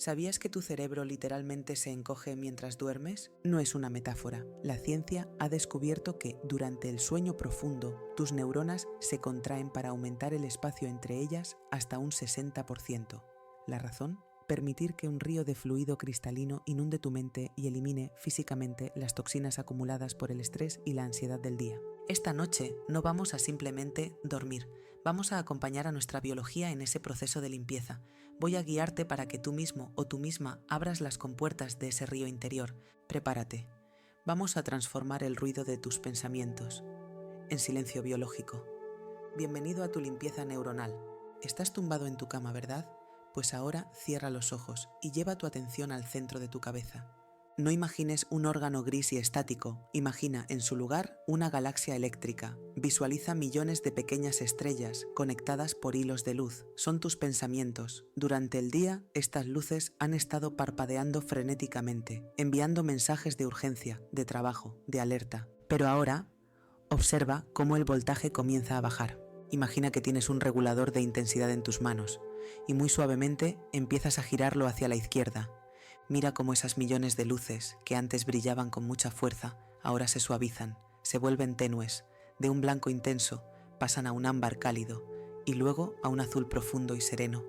¿Sabías que tu cerebro literalmente se encoge mientras duermes? No es una metáfora. La ciencia ha descubierto que, durante el sueño profundo, tus neuronas se contraen para aumentar el espacio entre ellas hasta un 60%. ¿La razón? Permitir que un río de fluido cristalino inunde tu mente y elimine físicamente las toxinas acumuladas por el estrés y la ansiedad del día. Esta noche no vamos a simplemente dormir, vamos a acompañar a nuestra biología en ese proceso de limpieza. Voy a guiarte para que tú mismo o tú misma abras las compuertas de ese río interior. Prepárate. Vamos a transformar el ruido de tus pensamientos en silencio biológico. Bienvenido a tu limpieza neuronal. Estás tumbado en tu cama, ¿verdad? Pues ahora cierra los ojos y lleva tu atención al centro de tu cabeza. No imagines un órgano gris y estático, imagina en su lugar una galaxia eléctrica. Visualiza millones de pequeñas estrellas conectadas por hilos de luz. Son tus pensamientos. Durante el día, estas luces han estado parpadeando frenéticamente, enviando mensajes de urgencia, de trabajo, de alerta. Pero ahora, observa cómo el voltaje comienza a bajar. Imagina que tienes un regulador de intensidad en tus manos y muy suavemente empiezas a girarlo hacia la izquierda. Mira cómo esas millones de luces que antes brillaban con mucha fuerza, ahora se suavizan, se vuelven tenues, de un blanco intenso pasan a un ámbar cálido y luego a un azul profundo y sereno.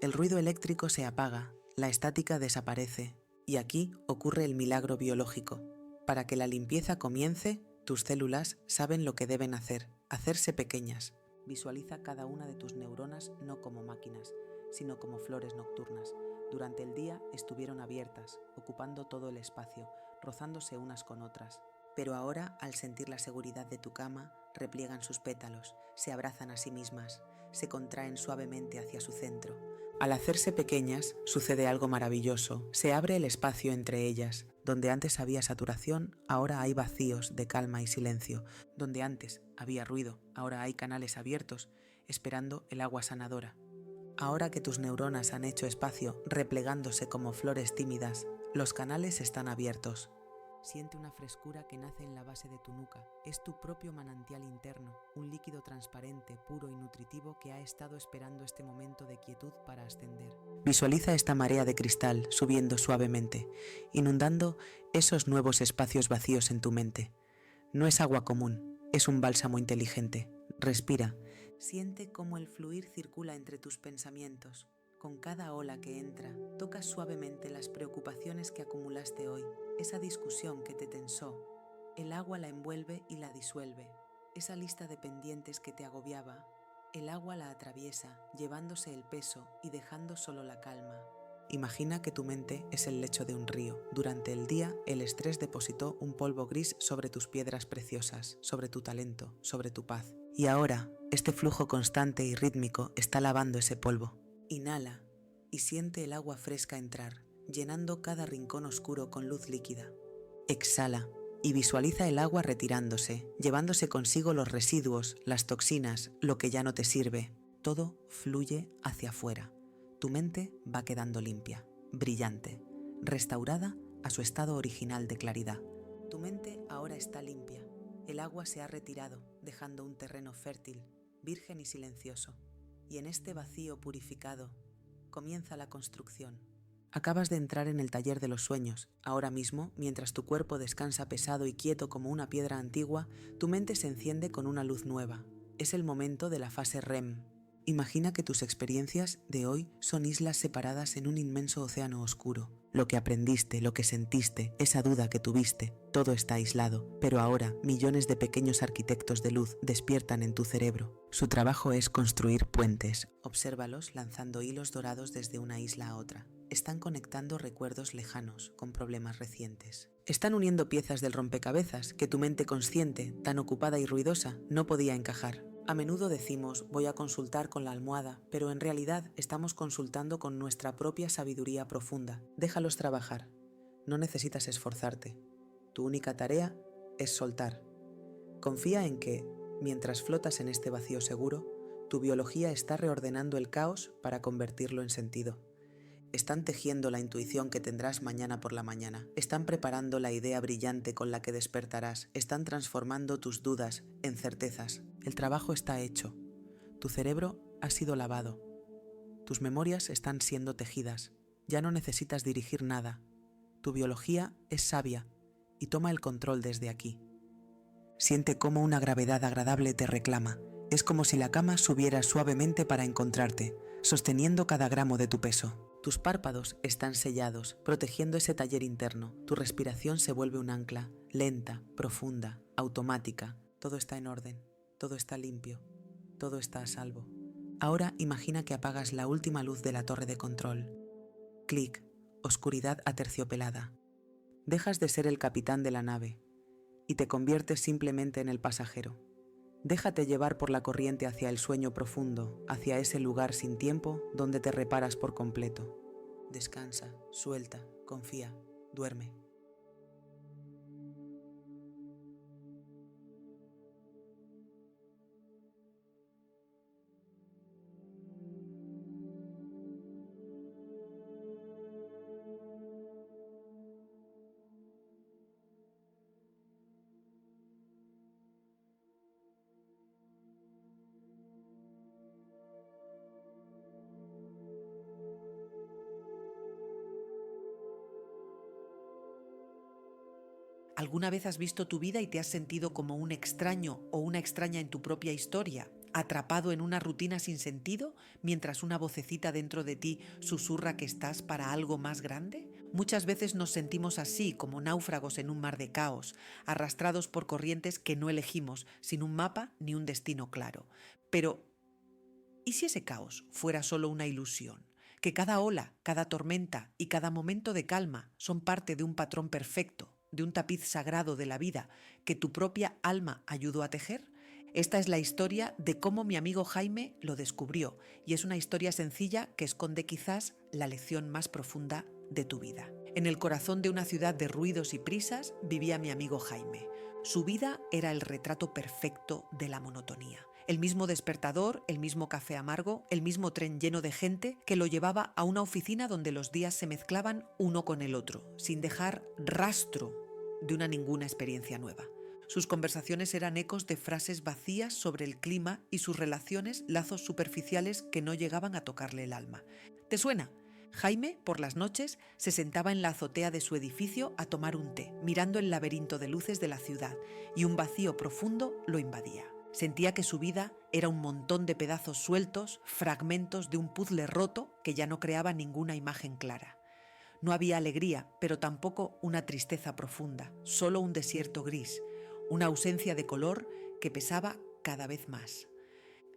El ruido eléctrico se apaga, la estática desaparece y aquí ocurre el milagro biológico. Para que la limpieza comience, tus células saben lo que deben hacer, hacerse pequeñas. Visualiza cada una de tus neuronas no como máquinas, sino como flores nocturnas. Durante el día estuvieron abiertas, ocupando todo el espacio, rozándose unas con otras. Pero ahora, al sentir la seguridad de tu cama, repliegan sus pétalos, se abrazan a sí mismas, se contraen suavemente hacia su centro. Al hacerse pequeñas, sucede algo maravilloso. Se abre el espacio entre ellas. Donde antes había saturación, ahora hay vacíos de calma y silencio. Donde antes había ruido, ahora hay canales abiertos, esperando el agua sanadora. Ahora que tus neuronas han hecho espacio, replegándose como flores tímidas, los canales están abiertos. Siente una frescura que nace en la base de tu nuca. Es tu propio manantial interno, un líquido transparente, puro y nutritivo que ha estado esperando este momento de quietud para ascender. Visualiza esta marea de cristal subiendo suavemente, inundando esos nuevos espacios vacíos en tu mente. No es agua común, es un bálsamo inteligente. Respira. Siente cómo el fluir circula entre tus pensamientos. Con cada ola que entra, tocas suavemente las preocupaciones que acumulaste hoy, esa discusión que te tensó. El agua la envuelve y la disuelve. Esa lista de pendientes que te agobiaba, el agua la atraviesa, llevándose el peso y dejando solo la calma. Imagina que tu mente es el lecho de un río. Durante el día, el estrés depositó un polvo gris sobre tus piedras preciosas, sobre tu talento, sobre tu paz. Y ahora, este flujo constante y rítmico está lavando ese polvo. Inhala y siente el agua fresca entrar, llenando cada rincón oscuro con luz líquida. Exhala y visualiza el agua retirándose, llevándose consigo los residuos, las toxinas, lo que ya no te sirve. Todo fluye hacia afuera. Tu mente va quedando limpia, brillante, restaurada a su estado original de claridad. Tu mente ahora está limpia. El agua se ha retirado, dejando un terreno fértil, virgen y silencioso. Y en este vacío purificado comienza la construcción. Acabas de entrar en el taller de los sueños. Ahora mismo, mientras tu cuerpo descansa pesado y quieto como una piedra antigua, tu mente se enciende con una luz nueva. Es el momento de la fase REM. Imagina que tus experiencias de hoy son islas separadas en un inmenso océano oscuro. Lo que aprendiste, lo que sentiste, esa duda que tuviste, todo está aislado. Pero ahora millones de pequeños arquitectos de luz despiertan en tu cerebro. Su trabajo es construir puentes. Obsérvalos lanzando hilos dorados desde una isla a otra. Están conectando recuerdos lejanos con problemas recientes. Están uniendo piezas del rompecabezas que tu mente consciente, tan ocupada y ruidosa, no podía encajar. A menudo decimos, voy a consultar con la almohada, pero en realidad estamos consultando con nuestra propia sabiduría profunda. Déjalos trabajar. No necesitas esforzarte. Tu única tarea es soltar. Confía en que, mientras flotas en este vacío seguro, tu biología está reordenando el caos para convertirlo en sentido. Están tejiendo la intuición que tendrás mañana por la mañana. Están preparando la idea brillante con la que despertarás. Están transformando tus dudas en certezas. El trabajo está hecho. Tu cerebro ha sido lavado. Tus memorias están siendo tejidas. Ya no necesitas dirigir nada. Tu biología es sabia y toma el control desde aquí. Siente cómo una gravedad agradable te reclama. Es como si la cama subiera suavemente para encontrarte, sosteniendo cada gramo de tu peso. Tus párpados están sellados, protegiendo ese taller interno. Tu respiración se vuelve un ancla, lenta, profunda, automática. Todo está en orden, todo está limpio, todo está a salvo. Ahora imagina que apagas la última luz de la torre de control. Clic, oscuridad aterciopelada. Dejas de ser el capitán de la nave y te conviertes simplemente en el pasajero. Déjate llevar por la corriente hacia el sueño profundo, hacia ese lugar sin tiempo donde te reparas por completo. Descansa, suelta, confía, duerme. ¿Alguna vez has visto tu vida y te has sentido como un extraño o una extraña en tu propia historia, atrapado en una rutina sin sentido, mientras una vocecita dentro de ti susurra que estás para algo más grande? Muchas veces nos sentimos así, como náufragos en un mar de caos, arrastrados por corrientes que no elegimos, sin un mapa ni un destino claro. Pero, ¿y si ese caos fuera solo una ilusión? Que cada ola, cada tormenta y cada momento de calma son parte de un patrón perfecto, de un tapiz sagrado de la vida que tu propia alma ayudó a tejer. Esta es la historia de cómo mi amigo Jaime lo descubrió, y es una historia sencilla que esconde quizás la lección más profunda de tu vida. En el corazón de una ciudad de ruidos y prisas vivía mi amigo Jaime. Su vida era el retrato perfecto de la monotonía. El mismo despertador, el mismo café amargo, el mismo tren lleno de gente que lo llevaba a una oficina donde los días se mezclaban uno con el otro, sin dejar rastro de una ninguna experiencia nueva. Sus conversaciones eran ecos de frases vacías sobre el clima y sus relaciones lazos superficiales que no llegaban a tocarle el alma. ¿Te suena? Jaime, por las noches, se sentaba en la azotea de su edificio a tomar un té, mirando el laberinto de luces de la ciudad, y un vacío profundo lo invadía. Sentía que su vida era un montón de pedazos sueltos, fragmentos de un puzzle roto que ya no creaba ninguna imagen clara. No había alegría, pero tampoco una tristeza profunda, solo un desierto gris, una ausencia de color que pesaba cada vez más.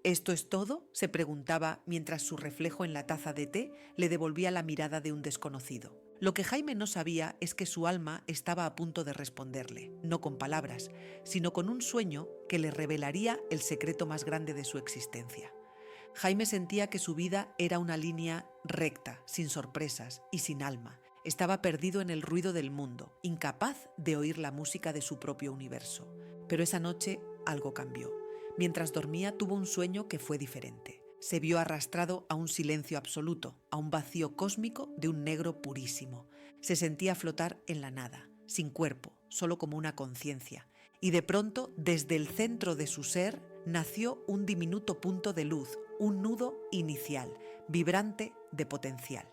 ¿Esto es todo?, se preguntaba mientras su reflejo en la taza de té le devolvía la mirada de un desconocido. Lo que Jaime no sabía es que su alma estaba a punto de responderle, no con palabras, sino con un sueño que le revelaría el secreto más grande de su existencia. Jaime sentía que su vida era una línea recta, sin sorpresas y sin alma. Estaba perdido en el ruido del mundo, incapaz de oír la música de su propio universo. Pero esa noche algo cambió. Mientras dormía tuvo un sueño que fue diferente. Se vio arrastrado a un silencio absoluto, a un vacío cósmico de un negro purísimo. Se sentía flotar en la nada, sin cuerpo, solo como una conciencia. Y de pronto, desde el centro de su ser, nació un diminuto punto de luz, un nudo inicial, vibrante de potencial.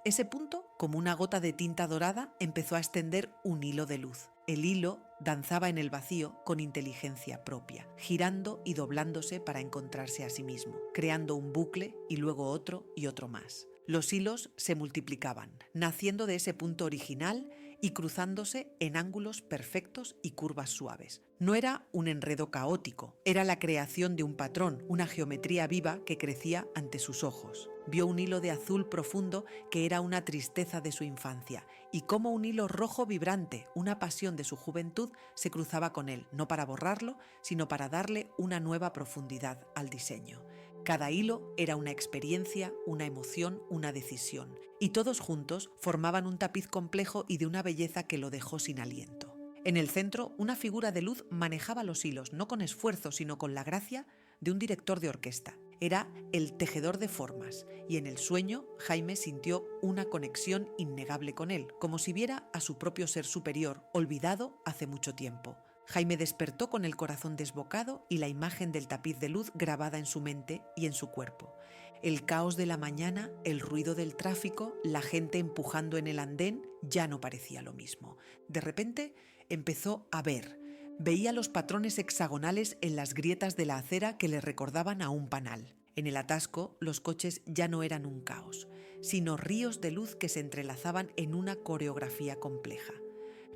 Ese punto, como una gota de tinta dorada, empezó a extender un hilo de luz. El hilo danzaba en el vacío con inteligencia propia, girando y doblándose para encontrarse a sí mismo, creando un bucle y luego otro y otro más. Los hilos se multiplicaban, naciendo de ese punto original y cruzándose en ángulos perfectos y curvas suaves. No era un enredo caótico, era la creación de un patrón, una geometría viva que crecía ante sus ojos. Vio un hilo de azul profundo que era una tristeza de su infancia, y como un hilo rojo vibrante, una pasión de su juventud, se cruzaba con él, no para borrarlo, sino para darle una nueva profundidad al diseño. Cada hilo era una experiencia, una emoción, una decisión, y todos juntos formaban un tapiz complejo y de una belleza que lo dejó sin aliento. En el centro, una figura de luz manejaba los hilos, no con esfuerzo, sino con la gracia de un director de orquesta. Era el tejedor de formas, y en el sueño Jaime sintió una conexión innegable con él, como si viera a su propio ser superior, olvidado hace mucho tiempo. Jaime despertó con el corazón desbocado y la imagen del tapiz de luz grabada en su mente y en su cuerpo. El caos de la mañana, el ruido del tráfico, la gente empujando en el andén, ya no parecía lo mismo. De repente empezó a ver. Veía los patrones hexagonales en las grietas de la acera que le recordaban a un panal. En el atasco, los coches ya no eran un caos, sino ríos de luz que se entrelazaban en una coreografía compleja.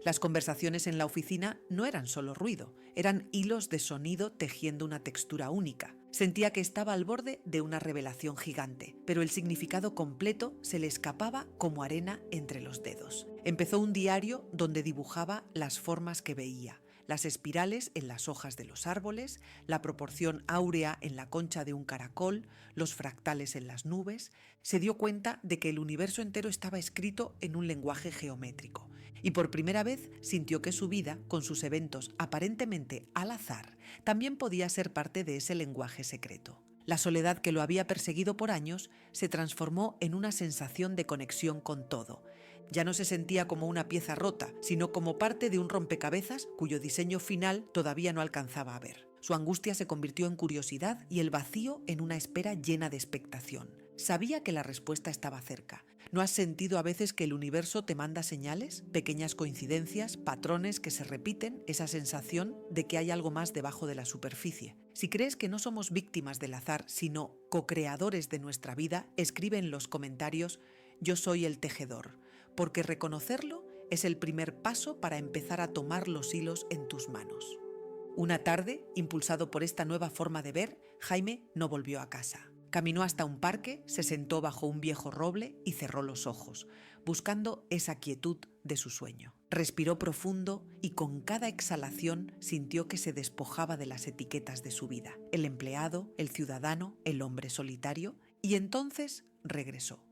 Las conversaciones en la oficina no eran solo ruido, eran hilos de sonido tejiendo una textura única. Sentía que estaba al borde de una revelación gigante, pero el significado completo se le escapaba como arena entre los dedos. Empezó un diario donde dibujaba las formas que veía, las espirales en las hojas de los árboles, la proporción áurea en la concha de un caracol, los fractales en las nubes. Se dio cuenta de que el universo entero estaba escrito en un lenguaje geométrico y por primera vez sintió que su vida, con sus eventos aparentemente al azar, también podía ser parte de ese lenguaje secreto. La soledad que lo había perseguido por años se transformó en una sensación de conexión con todo. Ya no se sentía como una pieza rota, sino como parte de un rompecabezas cuyo diseño final todavía no alcanzaba a ver. Su angustia se convirtió en curiosidad y el vacío en una espera llena de expectación. Sabía que la respuesta estaba cerca. ¿No has sentido a veces que el universo te manda señales? Pequeñas coincidencias, patrones que se repiten, esa sensación de que hay algo más debajo de la superficie. Si crees que no somos víctimas del azar, sino co-creadores de nuestra vida, escribe en los comentarios: yo soy el tejedor, porque reconocerlo es el primer paso para empezar a tomar los hilos en tus manos. Una tarde, impulsado por esta nueva forma de ver, Jaime no volvió a casa. Caminó hasta un parque, se sentó bajo un viejo roble y cerró los ojos, buscando esa quietud de su sueño. Respiró profundo y con cada exhalación sintió que se despojaba de las etiquetas de su vida: el empleado, el ciudadano, el hombre solitario, y entonces regresó.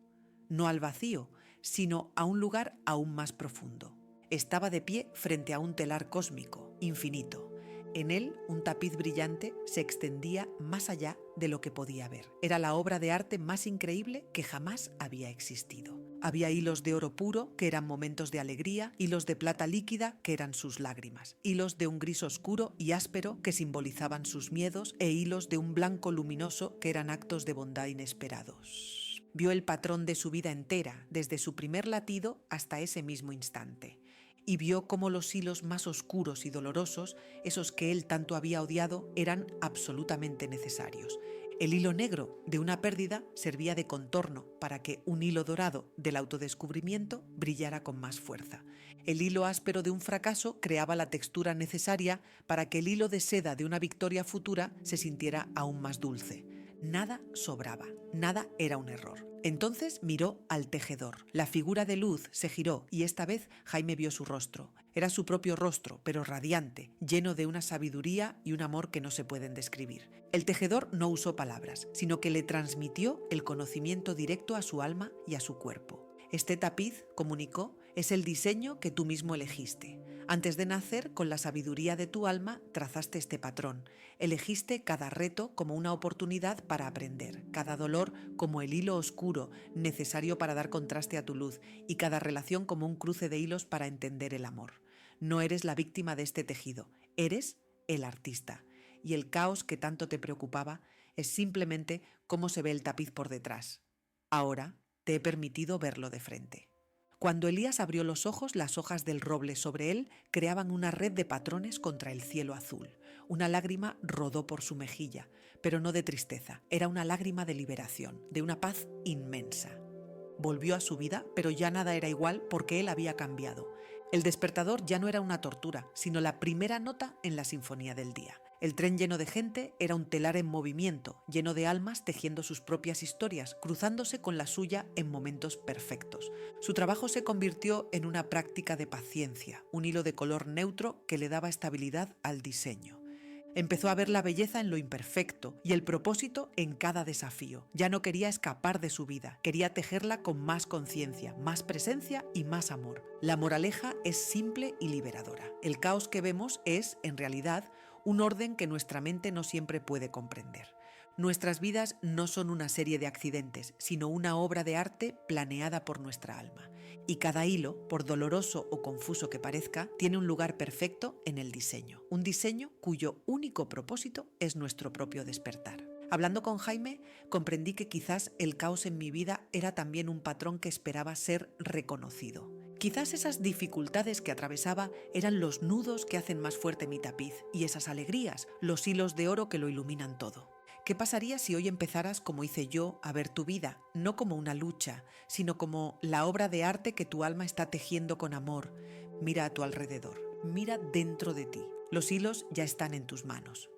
No al vacío, sino a un lugar aún más profundo. Estaba de pie frente a un telar cósmico, infinito. En él, un tapiz brillante se extendía más allá de lo que podía ver. Era la obra de arte más increíble que jamás había existido. Había hilos de oro puro, que eran momentos de alegría, hilos de plata líquida, que eran sus lágrimas, hilos de un gris oscuro y áspero, que simbolizaban sus miedos, e hilos de un blanco luminoso, que eran actos de bondad inesperados. Vio el patrón de su vida entera, desde su primer latido hasta ese mismo instante. Y vio cómo los hilos más oscuros y dolorosos, esos que él tanto había odiado, eran absolutamente necesarios. El hilo negro de una pérdida servía de contorno para que un hilo dorado del autodescubrimiento brillara con más fuerza. El hilo áspero de un fracaso creaba la textura necesaria para que el hilo de seda de una victoria futura se sintiera aún más dulce. Nada sobraba, nada era un error. Entonces miró al tejedor. La figura de luz se giró y esta vez Jaime vio su rostro. Era su propio rostro, pero radiante, lleno de una sabiduría y un amor que no se pueden describir. El tejedor no usó palabras, sino que le transmitió el conocimiento directo a su alma y a su cuerpo. Este tapiz, comunicó, es el diseño que tú mismo elegiste. Antes de nacer, con la sabiduría de tu alma, trazaste este patrón. Elegiste cada reto como una oportunidad para aprender, cada dolor como el hilo oscuro necesario para dar contraste a tu luz y cada relación como un cruce de hilos para entender el amor. No eres la víctima de este tejido, eres el artista. Y el caos que tanto te preocupaba es simplemente cómo se ve el tapiz por detrás. Ahora te he permitido verlo de frente. Cuando Elías abrió los ojos, las hojas del roble sobre él creaban una red de patrones contra el cielo azul. Una lágrima rodó por su mejilla, pero no de tristeza, era una lágrima de liberación, de una paz inmensa. Volvió a su vida, pero ya nada era igual porque él había cambiado. El despertador ya no era una tortura, sino la primera nota en la sinfonía del día. El tren lleno de gente era un telar en movimiento, lleno de almas tejiendo sus propias historias, cruzándose con la suya en momentos perfectos. Su trabajo se convirtió en una práctica de paciencia, un hilo de color neutro que le daba estabilidad al diseño. Empezó a ver la belleza en lo imperfecto y el propósito en cada desafío. Ya no quería escapar de su vida, quería tejerla con más conciencia, más presencia y más amor. La moraleja es simple y liberadora. El caos que vemos es, en realidad, un orden que nuestra mente no siempre puede comprender. Nuestras vidas no son una serie de accidentes, sino una obra de arte planeada por nuestra alma. Y cada hilo, por doloroso o confuso que parezca, tiene un lugar perfecto en el diseño. Un diseño cuyo único propósito es nuestro propio despertar. Hablando con Jaime, comprendí que quizás el caos en mi vida era también un patrón que esperaba ser reconocido. Quizás esas dificultades que atravesaba eran los nudos que hacen más fuerte mi tapiz y esas alegrías, los hilos de oro que lo iluminan todo. ¿Qué pasaría si hoy empezaras, como hice yo, a ver tu vida, no como una lucha, sino como la obra de arte que tu alma está tejiendo con amor? Mira a tu alrededor, mira dentro de ti. Los hilos ya están en tus manos.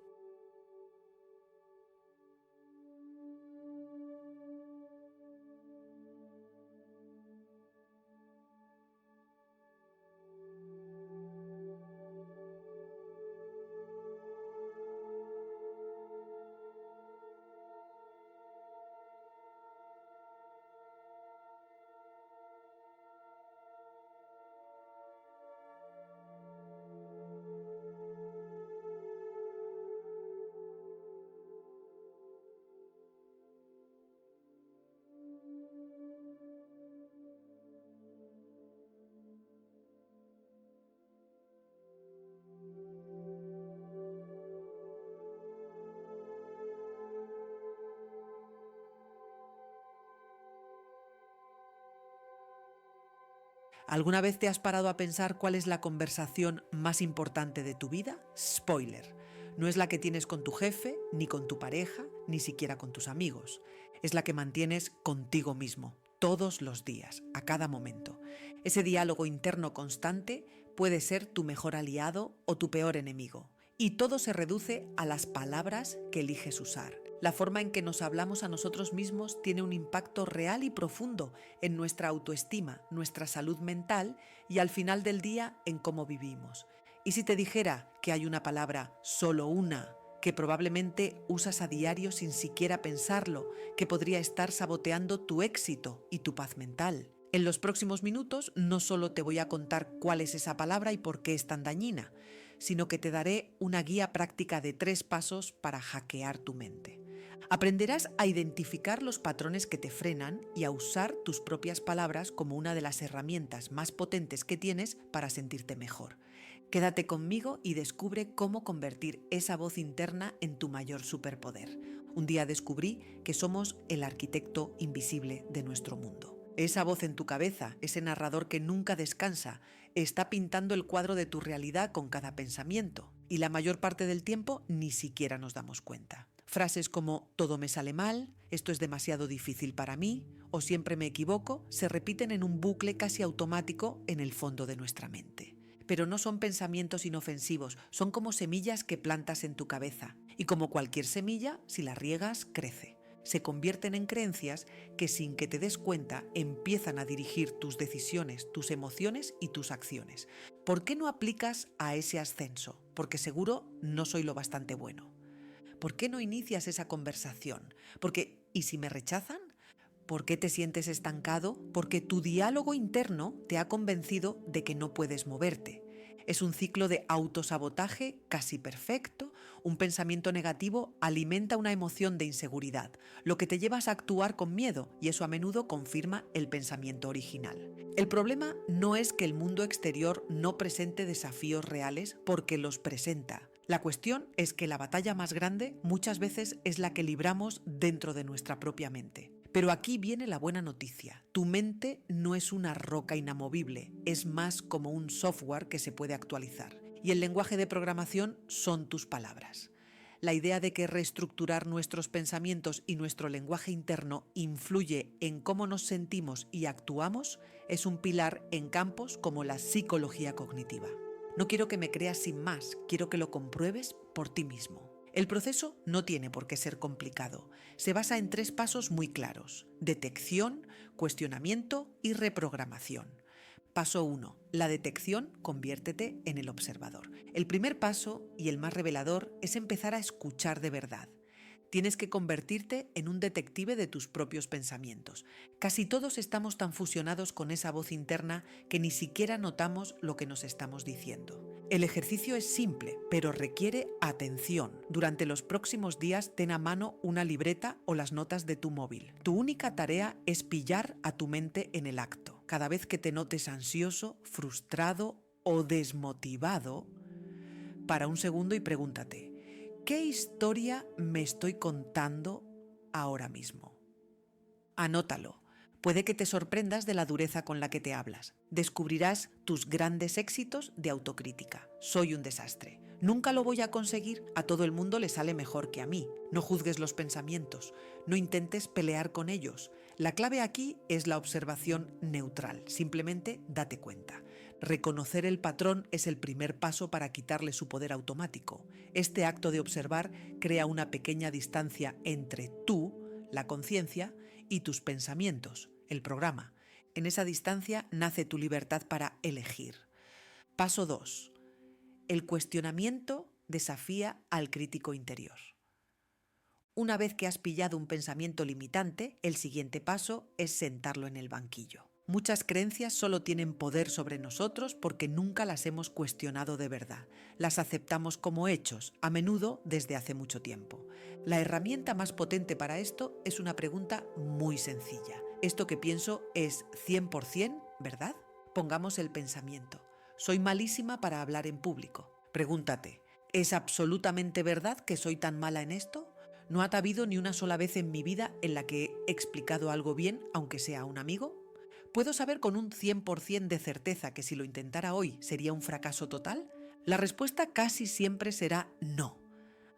¿Alguna vez te has parado a pensar cuál es la conversación más importante de tu vida? Spoiler. No es la que tienes con tu jefe, ni con tu pareja, ni siquiera con tus amigos. Es la que mantienes contigo mismo, todos los días, a cada momento. Ese diálogo interno constante puede ser tu mejor aliado o tu peor enemigo. Y todo se reduce a las palabras que eliges usar. La forma en que nos hablamos a nosotros mismos tiene un impacto real y profundo en nuestra autoestima, nuestra salud mental y al final del día en cómo vivimos. ¿Y si te dijera que hay una palabra, solo una, que probablemente usas a diario sin siquiera pensarlo, que podría estar saboteando tu éxito y tu paz mental? En los próximos minutos no solo te voy a contar cuál es esa palabra y por qué es tan dañina, sino que te daré una guía práctica de 3 pasos para hackear tu mente. Aprenderás a identificar los patrones que te frenan y a usar tus propias palabras como una de las herramientas más potentes que tienes para sentirte mejor. Quédate conmigo y descubre cómo convertir esa voz interna en tu mayor superpoder. Un día descubrí que somos el arquitecto invisible de nuestro mundo. Esa voz en tu cabeza, ese narrador que nunca descansa, está pintando el cuadro de tu realidad con cada pensamiento y la mayor parte del tiempo ni siquiera nos damos cuenta. Frases como todo me sale mal, esto es demasiado difícil para mí o siempre me equivoco se repiten en un bucle casi automático en el fondo de nuestra mente. Pero no son pensamientos inofensivos, son como semillas que plantas en tu cabeza y como cualquier semilla, si la riegas, crece. Se convierten en creencias que sin que te des cuenta empiezan a dirigir tus decisiones, tus emociones y tus acciones. ¿Por qué no aplicas a ese ascenso? Porque seguro no soy lo bastante bueno. ¿Por qué no inicias esa conversación? Porque, ¿y si me rechazan? ¿Por qué te sientes estancado? Porque tu diálogo interno te ha convencido de que no puedes moverte. Es un ciclo de autosabotaje casi perfecto. Un pensamiento negativo alimenta una emoción de inseguridad, lo que te lleva a actuar con miedo y eso a menudo confirma el pensamiento original. El problema no es que el mundo exterior no presente desafíos reales porque los presenta. La cuestión es que la batalla más grande muchas veces es la que libramos dentro de nuestra propia mente. Pero aquí viene la buena noticia. Tu mente no es una roca inamovible, es más como un software que se puede actualizar. Y el lenguaje de programación son tus palabras. La idea de que reestructurar nuestros pensamientos y nuestro lenguaje interno influye en cómo nos sentimos y actuamos es un pilar en campos como la psicología cognitiva. No quiero que me creas sin más, quiero que lo compruebes por ti mismo. El proceso no tiene por qué ser complicado. Se basa en 3 pasos muy claros: detección, cuestionamiento y reprogramación. Paso 1. La detección, conviértete en el observador. El primer paso, y el más revelador, es empezar a escuchar de verdad. Tienes que convertirte en un detective de tus propios pensamientos. Casi todos estamos tan fusionados con esa voz interna que ni siquiera notamos lo que nos estamos diciendo. El ejercicio es simple, pero requiere atención. Durante los próximos días ten a mano una libreta o las notas de tu móvil. Tu única tarea es pillar a tu mente en el acto. Cada vez que te notes ansioso, frustrado o desmotivado, para un segundo y pregúntate: ¿Qué historia me estoy contando ahora mismo? Anótalo. Puede que te sorprendas de la dureza con la que te hablas. Descubrirás tus grandes éxitos de autocrítica. Soy un desastre. Nunca lo voy a conseguir. A todo el mundo le sale mejor que a mí. No juzgues los pensamientos. No intentes pelear con ellos. La clave aquí es la observación neutral. Simplemente date cuenta. Reconocer el patrón es el primer paso para quitarle su poder automático. Este acto de observar crea una pequeña distancia entre tú, la conciencia, y tus pensamientos, el programa. En esa distancia nace tu libertad para elegir. Paso 2. El cuestionamiento desafía al crítico interior. Una vez que has pillado un pensamiento limitante, el siguiente paso es sentarlo en el banquillo. Muchas creencias solo tienen poder sobre nosotros porque nunca las hemos cuestionado de verdad. Las aceptamos como hechos, a menudo desde hace mucho tiempo. La herramienta más potente para esto es una pregunta muy sencilla. ¿Esto que pienso es 100% verdad? Pongamos el pensamiento. Soy malísima para hablar en público. Pregúntate, ¿es absolutamente verdad que soy tan mala en esto? ¿No ha habido ni una sola vez en mi vida en la que he explicado algo bien, aunque sea a un amigo? ¿Puedo saber con un 100% de certeza que si lo intentara hoy sería un fracaso total? La respuesta casi siempre será no.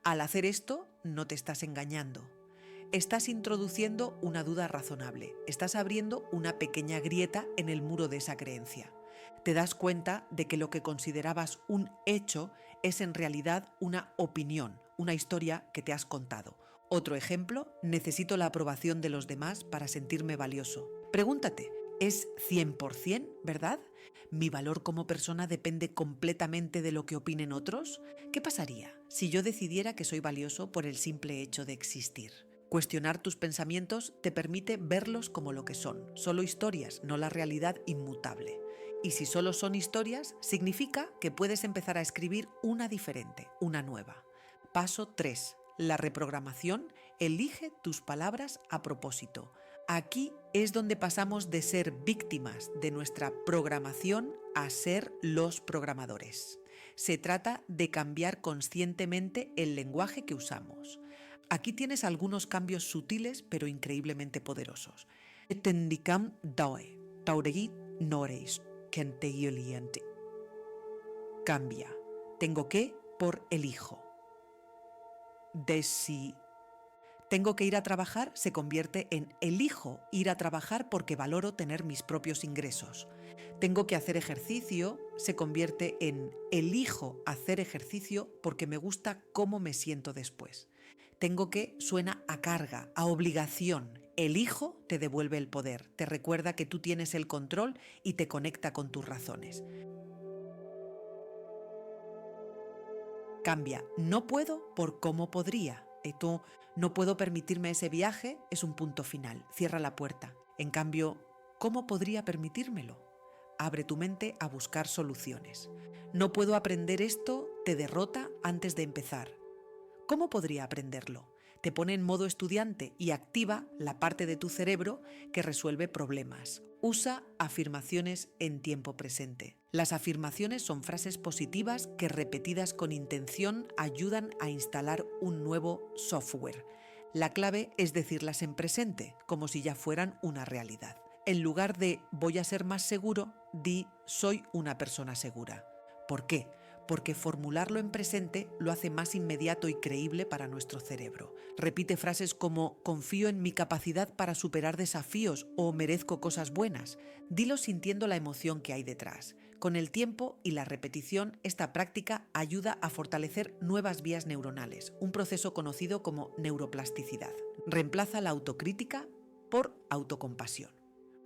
Al hacer esto, no te estás engañando. Estás introduciendo una duda razonable. Estás abriendo una pequeña grieta en el muro de esa creencia. Te das cuenta de que lo que considerabas un hecho es en realidad una opinión, una historia que te has contado. Otro ejemplo, necesito la aprobación de los demás para sentirme valioso. Pregúntate, ¿es 100% verdad? ¿Mi valor como persona depende completamente de lo que opinen otros? ¿Qué pasaría si yo decidiera que soy valioso por el simple hecho de existir? Cuestionar tus pensamientos te permite verlos como lo que son, solo historias, no la realidad inmutable. Y si solo son historias, significa que puedes empezar a escribir una diferente, una nueva. Paso 3. La reprogramación. Elige tus palabras a propósito. Aquí es donde pasamos de ser víctimas de nuestra programación a ser los programadores. Se trata de cambiar conscientemente el lenguaje que usamos. Aquí tienes algunos cambios sutiles pero increíblemente poderosos. Tendikam dae, tauregi noreis, kenteyoliente. Cambia. Tengo que por elijo. Desi. Tengo que ir a trabajar se convierte en elijo ir a trabajar porque valoro tener mis propios ingresos. Tengo que hacer ejercicio se convierte en elijo hacer ejercicio porque me gusta cómo me siento después. Tengo que suena a carga, a obligación. Elijo te devuelve el poder, te recuerda que tú tienes el control y te conecta con tus razones. Cambia, no puedo por cómo podría. Tú no puedo permitirme ese viaje, es un punto final, cierra la puerta. En cambio, ¿cómo podría permitírmelo? Abre tu mente a buscar soluciones. No puedo aprender esto, te derrota antes de empezar. ¿Cómo podría aprenderlo? Te pone en modo estudiante y activa la parte de tu cerebro que resuelve problemas. Usa afirmaciones en tiempo presente. Las afirmaciones son frases positivas que repetidas con intención ayudan a instalar un nuevo software. La clave es decirlas en presente, como si ya fueran una realidad. En lugar de voy a ser más seguro, di soy una persona segura. ¿Por qué? Porque formularlo en presente lo hace más inmediato y creíble para nuestro cerebro. Repite frases como confío en mi capacidad para superar desafíos o merezco cosas buenas. Dilo sintiendo la emoción que hay detrás. Con el tiempo y la repetición, esta práctica ayuda a fortalecer nuevas vías neuronales, un proceso conocido como neuroplasticidad. Reemplaza la autocrítica por autocompasión.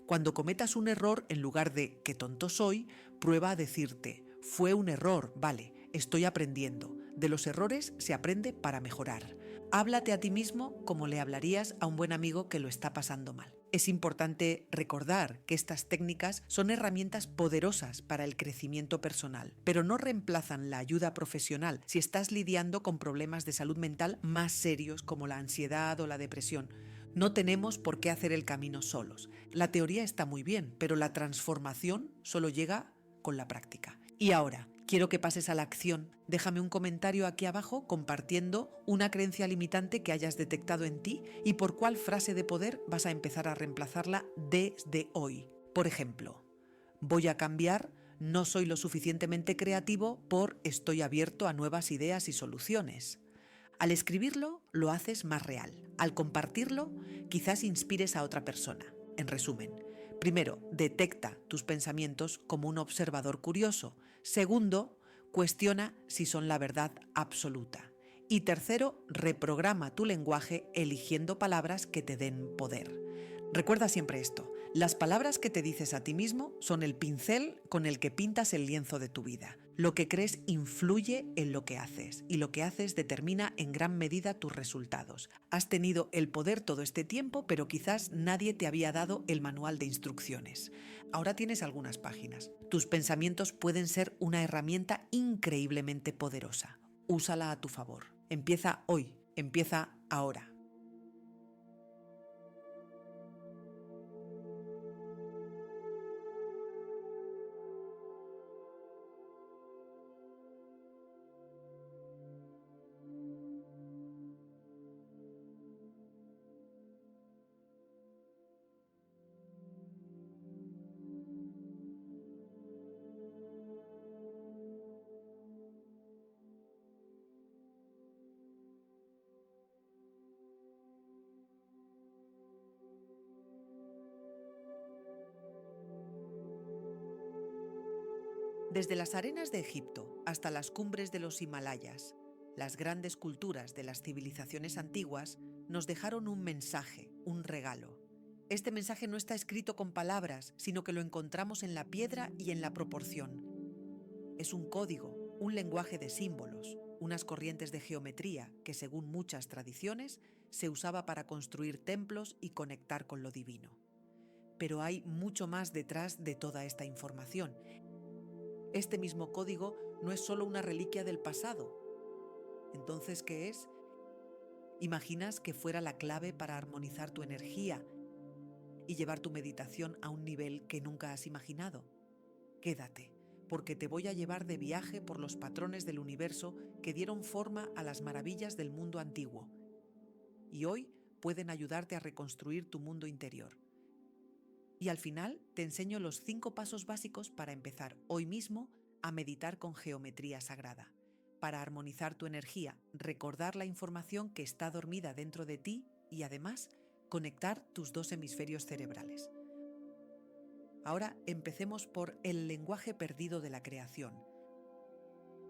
Cuando cometas un error, en lugar de qué tonto soy, prueba a decirte fue un error, vale, estoy aprendiendo. De los errores se aprende para mejorar. Háblate a ti mismo como le hablarías a un buen amigo que lo está pasando mal. Es importante recordar que estas técnicas son herramientas poderosas para el crecimiento personal, pero no reemplazan la ayuda profesional si estás lidiando con problemas de salud mental más serios como la ansiedad o la depresión. No tenemos por qué hacer el camino solos. La teoría está muy bien, pero la transformación solo llega con la práctica. Y ahora, Quiero que pases a la acción. Déjame un comentario aquí abajo compartiendo una creencia limitante que hayas detectado en ti y por cuál frase de poder vas a empezar a reemplazarla desde hoy. Por ejemplo, voy a cambiar, no soy lo suficientemente creativo por estoy abierto a nuevas ideas y soluciones. Al escribirlo, lo haces más real. Al compartirlo, quizás inspires a otra persona. En resumen, primero, detecta tus pensamientos como un observador curioso. Segundo, cuestiona si son la verdad absoluta. Y tercero, reprograma tu lenguaje eligiendo palabras que te den poder. Recuerda siempre esto, las palabras que te dices a ti mismo son el pincel con el que pintas el lienzo de tu vida. Lo que crees influye en lo que haces y lo que haces determina en gran medida tus resultados. Has tenido el poder todo este tiempo, pero quizás nadie te había dado el manual de instrucciones. Ahora tienes algunas páginas. Tus pensamientos pueden ser una herramienta increíblemente poderosa. Úsala a tu favor. Empieza hoy, empieza ahora. Desde las arenas de Egipto hasta las cumbres de los Himalayas, las grandes culturas de las civilizaciones antiguas nos dejaron un mensaje, un regalo. Este mensaje no está escrito con palabras, sino que lo encontramos en la piedra y en la proporción. Es un código, un lenguaje de símbolos, unas corrientes de geometría que, según muchas tradiciones, se usaba para construir templos y conectar con lo divino. Pero hay mucho más detrás de toda esta información. Este mismo código no es solo una reliquia del pasado. Entonces, ¿qué es? ¿Imaginas que fuera la clave para armonizar tu energía y llevar tu meditación a un nivel que nunca has imaginado? Quédate, porque te voy a llevar de viaje por los patrones del universo que dieron forma a las maravillas del mundo antiguo. Y hoy pueden ayudarte a reconstruir tu mundo interior. Y al final te enseño los 5 pasos básicos para empezar hoy mismo a meditar con geometría sagrada, para armonizar tu energía, recordar la información que está dormida dentro de ti y además conectar tus 2 hemisferios cerebrales. Ahora empecemos por el lenguaje perdido de la creación.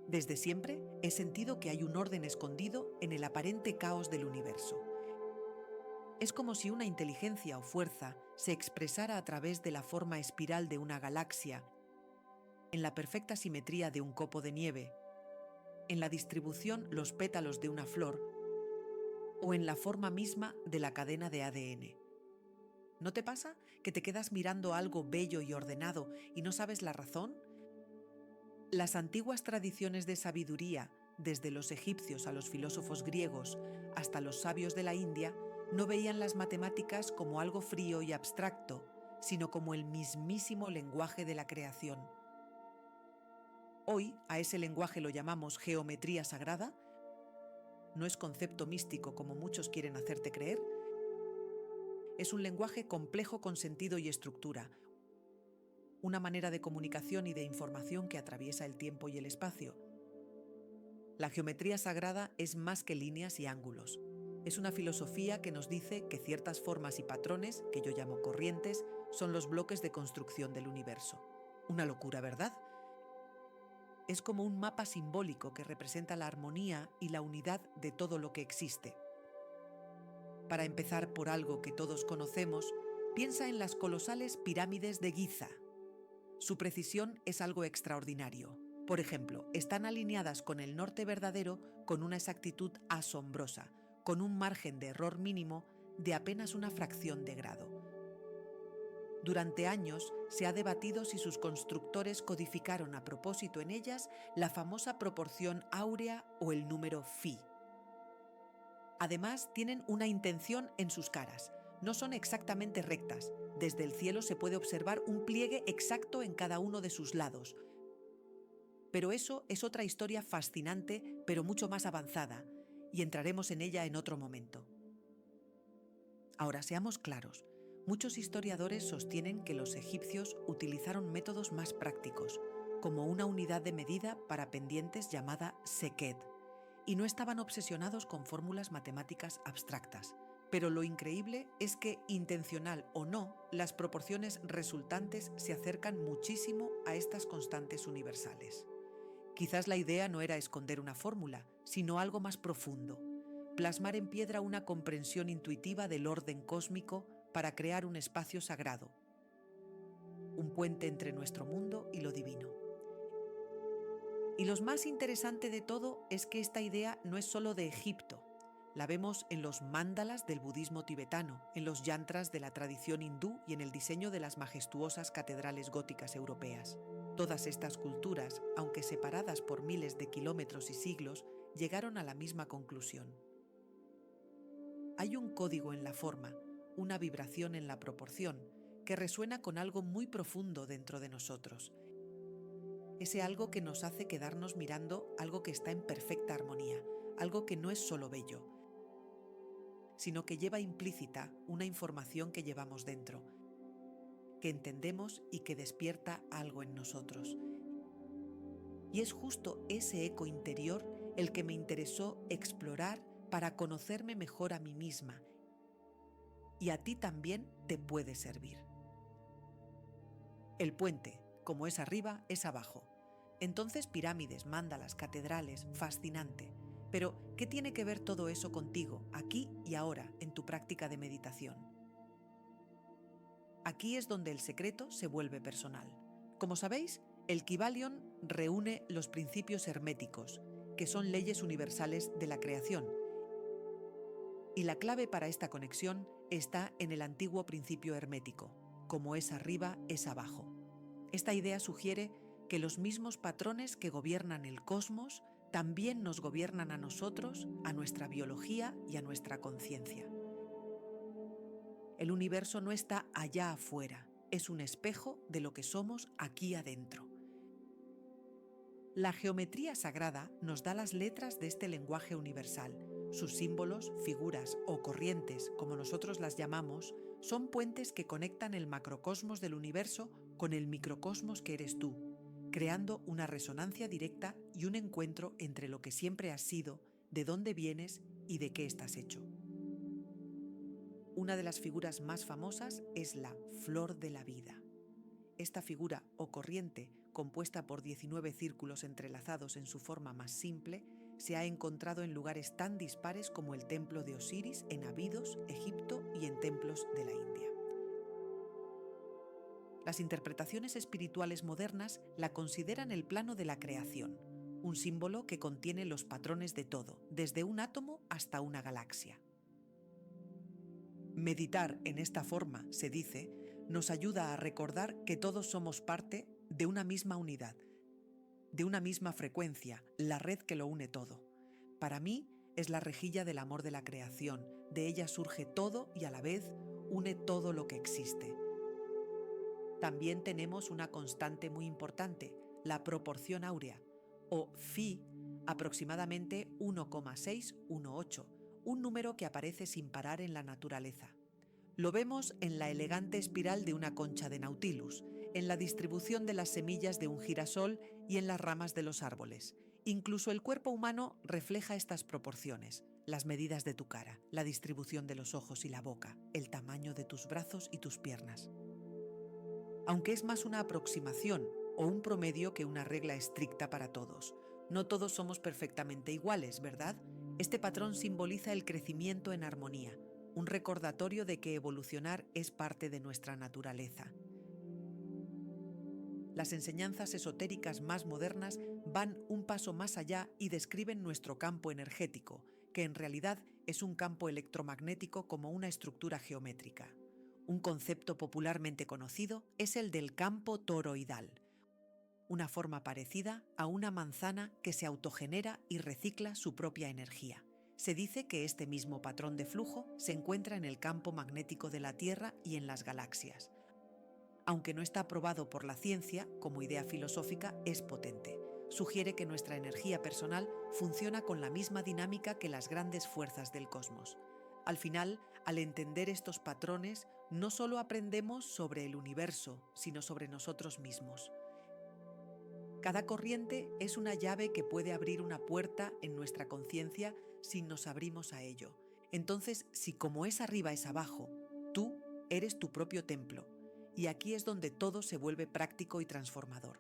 Desde siempre he sentido que hay un orden escondido en el aparente caos del universo. Es como si una inteligencia o fuerza se expresara a través de la forma espiral de una galaxia, en la perfecta simetría de un copo de nieve, en la distribución los pétalos de una flor o en la forma misma de la cadena de ADN. ¿No te pasa que te quedas mirando algo bello y ordenado y no sabes la razón? Las antiguas tradiciones de sabiduría, desde los egipcios a los filósofos griegos hasta los sabios de la India, no veían las matemáticas como algo frío y abstracto, sino como el mismísimo lenguaje de la creación. Hoy a ese lenguaje lo llamamos geometría sagrada. No es concepto místico como muchos quieren hacerte creer. Es un lenguaje complejo con sentido y estructura, una manera de comunicación y de información que atraviesa el tiempo y el espacio. La geometría sagrada es más que líneas y ángulos. Es una filosofía que nos dice que ciertas formas y patrones, que yo llamo corrientes, son los bloques de construcción del universo. Una locura, ¿verdad? Es como un mapa simbólico que representa la armonía y la unidad de todo lo que existe. Para empezar por algo que todos conocemos, piensa en las colosales pirámides de Giza. Su precisión es algo extraordinario. Por ejemplo, están alineadas con el norte verdadero con una exactitud asombrosa, con un margen de error mínimo de apenas una fracción de grado. Durante años se ha debatido si sus constructores codificaron a propósito en ellas la famosa proporción áurea o el número phi. Además, tienen una intención en sus caras. No son exactamente rectas. Desde el cielo se puede observar un pliegue exacto en cada uno de sus lados. Pero eso es otra historia fascinante, pero mucho más avanzada, y entraremos en ella en otro momento. Ahora, seamos claros, muchos historiadores sostienen que los egipcios utilizaron métodos más prácticos, como una unidad de medida para pendientes llamada seket, y no estaban obsesionados con fórmulas matemáticas abstractas. Pero lo increíble es que, intencional o no, las proporciones resultantes se acercan muchísimo a estas constantes universales. Quizás la idea no era esconder una fórmula, sino algo más profundo: plasmar en piedra una comprensión intuitiva del orden cósmico para crear un espacio sagrado, un puente entre nuestro mundo y lo divino. Y lo más interesante de todo es que esta idea no es solo de Egipto. La vemos en los mandalas del budismo tibetano, en los yantras de la tradición hindú y en el diseño de las majestuosas catedrales góticas europeas. Todas estas culturas, aunque separadas por miles de kilómetros y siglos, llegaron a la misma conclusión. Hay un código en la forma, una vibración en la proporción, que resuena con algo muy profundo dentro de nosotros. Ese algo que nos hace quedarnos mirando algo que está en perfecta armonía, algo que no es solo bello, sino que lleva implícita una información que llevamos dentro, que entendemos y que despierta algo en nosotros. Y es justo ese eco interior el que me interesó explorar para conocerme mejor a mí misma, y a ti también te puede servir. El puente, como es arriba, es abajo. Entonces pirámides, mandalas, catedrales, fascinante. Pero, ¿qué tiene que ver todo eso contigo, aquí y ahora, en tu práctica de meditación? Aquí es donde el secreto se vuelve personal. Como sabéis, el Kybalion reúne los principios herméticos, que son leyes universales de la creación. Y la clave para esta conexión está en el antiguo principio hermético: como es arriba, es abajo. Esta idea sugiere que los mismos patrones que gobiernan el cosmos también nos gobiernan a nosotros, a nuestra biología y a nuestra conciencia. El universo no está allá afuera, es un espejo de lo que somos aquí adentro. La geometría sagrada nos da las letras de este lenguaje universal. Sus símbolos, figuras o corrientes, como nosotros las llamamos, son puentes que conectan el macrocosmos del universo con el microcosmos que eres tú, creando una resonancia directa y un encuentro entre lo que siempre has sido, de dónde vienes y de qué estás hecho. Una de las figuras más famosas es la flor de la vida. Esta figura o corriente, compuesta por 19 círculos entrelazados en su forma más simple, se ha encontrado en lugares tan dispares como el templo de Osiris en Abidos, Egipto, y en templos de la India. Las interpretaciones espirituales modernas la consideran el plano de la creación, un símbolo que contiene los patrones de todo, desde un átomo hasta una galaxia. Meditar en esta forma, se dice, nos ayuda a recordar que todos somos parte de una misma unidad, de una misma frecuencia, la red que lo une todo. Para mí es la rejilla del amor de la creación, de ella surge todo y a la vez une todo lo que existe. También tenemos una constante muy importante, la proporción áurea, o phi, aproximadamente 1,618, un número que aparece sin parar en la naturaleza. Lo vemos en la elegante espiral de una concha de Nautilus, en la distribución de las semillas de un girasol y en las ramas de los árboles. Incluso el cuerpo humano refleja estas proporciones: las medidas de tu cara, la distribución de los ojos y la boca, el tamaño de tus brazos y tus piernas. Aunque es más una aproximación o un promedio que una regla estricta para todos. No todos somos perfectamente iguales, ¿verdad? Este patrón simboliza el crecimiento en armonía, un recordatorio de que evolucionar es parte de nuestra naturaleza. Las enseñanzas esotéricas más modernas van un paso más allá y describen nuestro campo energético, que en realidad es un campo electromagnético como una estructura geométrica. Un concepto popularmente conocido es el del campo toroidal, una forma parecida a una manzana que se autogenera y recicla su propia energía. Se dice que este mismo patrón de flujo se encuentra en el campo magnético de la Tierra y en las galaxias. Aunque no está probado por la ciencia, como idea filosófica es potente. sugiere que nuestra energía personal funciona con la misma dinámica que las grandes fuerzas del cosmos. Al final, al entender estos patrones, no solo aprendemos sobre el universo, sino sobre nosotros mismos. Cada corriente es una llave que puede abrir una puerta en nuestra conciencia si nos abrimos a ello. Entonces, si como es arriba es abajo, tú eres tu propio templo, y aquí es donde todo se vuelve práctico y transformador.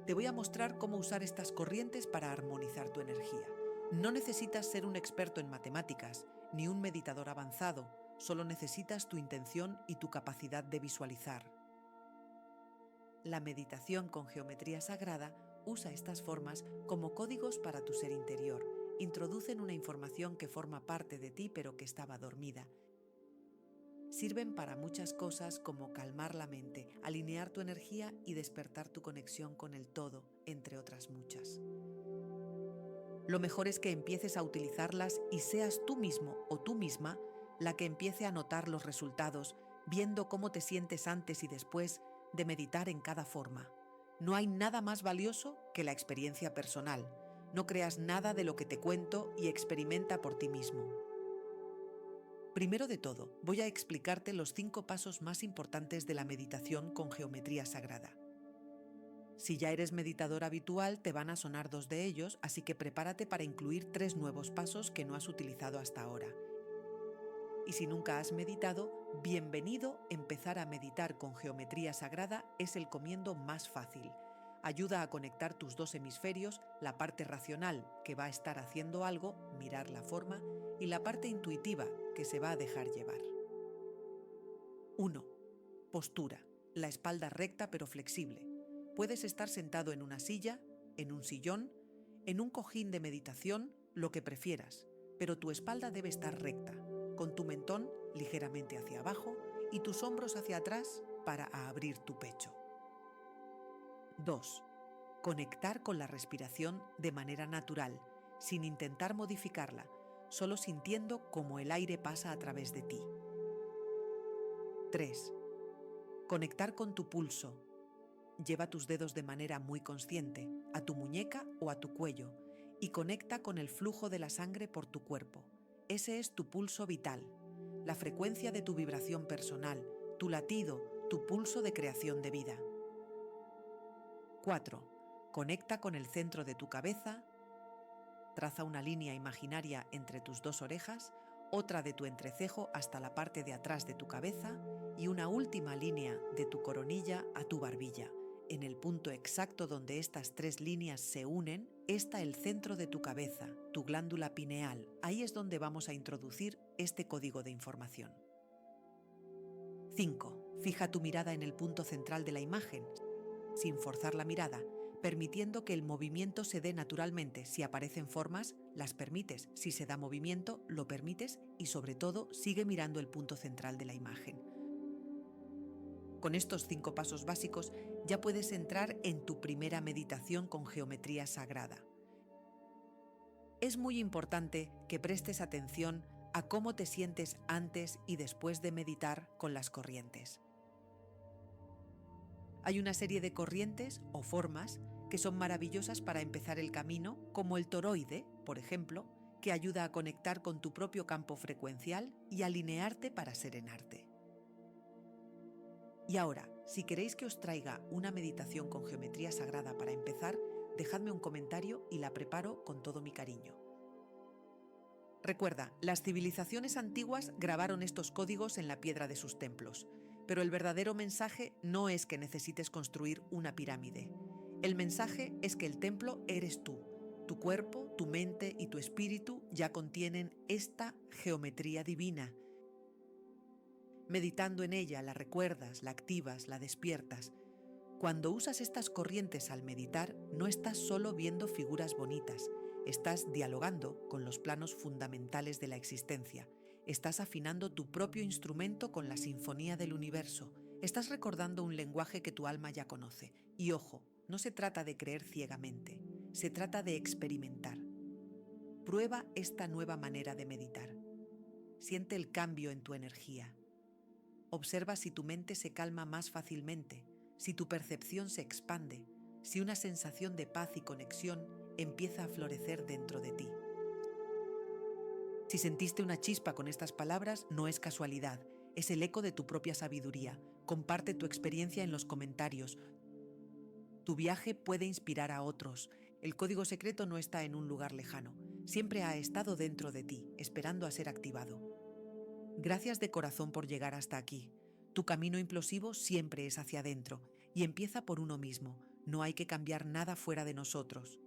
Te voy a mostrar cómo usar estas corrientes para armonizar tu energía. No necesitas ser un experto en matemáticas, ni un meditador avanzado, solo necesitas tu intención y tu capacidad de visualizar. La meditación con geometría sagrada usa estas formas como códigos para tu ser interior. Introducen una información que forma parte de ti pero que estaba dormida. Sirven para muchas cosas como calmar la mente, alinear tu energía y despertar tu conexión con el todo, entre otras muchas. Lo mejor es que empieces a utilizarlas y seas tú mismo o tú misma la que empiece a notar los resultados, viendo cómo te sientes antes y después de meditar en cada forma. No hay nada más valioso que la experiencia personal. No creas nada de lo que te cuento y experimenta por ti mismo. Primero de todo, voy a explicarte los 5 pasos más importantes de la meditación con geometría sagrada. Si ya eres meditador habitual, te van a sonar 2 de ellos, así que prepárate para incluir 3 nuevos pasos que no has utilizado hasta ahora. Y si nunca has meditado, bienvenido. Empezar a meditar con geometría sagrada es el comienzo más fácil. Ayuda a conectar tus 2 hemisferios, la parte racional, que va a estar haciendo algo, mirar la forma, y la parte intuitiva, que se va a dejar llevar. 1. Postura. La espalda recta pero flexible. Puedes estar sentado en una silla, en un sillón, en un cojín de meditación, lo que prefieras, pero tu espalda debe estar recta, con tu mentón ligeramente hacia abajo y tus hombros hacia atrás para abrir tu pecho. 2. Conectar con la respiración de manera natural, sin intentar modificarla, solo sintiendo cómo el aire pasa a través de ti. 3. Conectar con tu pulso. Lleva tus dedos de manera muy consciente a tu muñeca o a tu cuello y conecta con el flujo de la sangre por tu cuerpo. Ese es tu pulso vital, la frecuencia de tu vibración personal, tu latido, tu pulso de creación de vida. 4. Conecta con el centro de tu cabeza. Traza una línea imaginaria entre tus 2 orejas, otra de tu entrecejo hasta la parte de atrás de tu cabeza y una última línea de tu coronilla a tu barbilla. En el punto exacto donde estas 3 líneas se unen está el centro de tu cabeza, tu glándula pineal. Ahí es donde vamos a introducir este código de información. 5. Fija tu mirada en el punto central de la imagen, sin forzar la mirada, permitiendo que el movimiento se dé naturalmente. Si aparecen formas, las permites. Si se da movimiento, lo permites y, sobre todo, sigue mirando el punto central de la imagen. Con estos 5 pasos básicos ya puedes entrar en tu primera meditación con geometría sagrada. Es muy importante que prestes atención a cómo te sientes antes y después de meditar con las corrientes. Hay una serie de corrientes o formas que son maravillosas para empezar el camino, como el toroide, por ejemplo, que ayuda a conectar con tu propio campo frecuencial y alinearte para serenarte. Y ahora, si queréis que os traiga una meditación con geometría sagrada para empezar, dejadme un comentario y la preparo con todo mi cariño. Recuerda, las civilizaciones antiguas grabaron estos códigos en la piedra de sus templos, pero el verdadero mensaje no es que necesites construir una pirámide. El mensaje es que el templo eres tú. Tu cuerpo, tu mente y tu espíritu ya contienen esta geometría divina. Meditando en ella la recuerdas, la activas, la despiertas. Cuando usas estas corrientes al meditar, no estás solo viendo figuras bonitas, estás dialogando con los planos fundamentales de la existencia. Estás afinando tu propio instrumento con la sinfonía del universo. Estás recordando un lenguaje que tu alma ya conoce. Y ojo, no se trata de creer ciegamente, se trata de experimentar. Prueba esta nueva manera de meditar. Siente el cambio en tu energía. Observa si tu mente se calma más fácilmente, si tu percepción se expande, si una sensación de paz y conexión empieza a florecer dentro de ti. Si sentiste una chispa con estas palabras, no es casualidad, es el eco de tu propia sabiduría. Comparte tu experiencia en los comentarios. Tu viaje puede inspirar a otros. El código secreto no está en un lugar lejano, siempre ha estado dentro de ti, esperando a ser activado. Gracias de corazón por llegar hasta aquí. Tu camino implosivo siempre es hacia adentro y empieza por uno mismo. No hay que cambiar nada fuera de nosotros.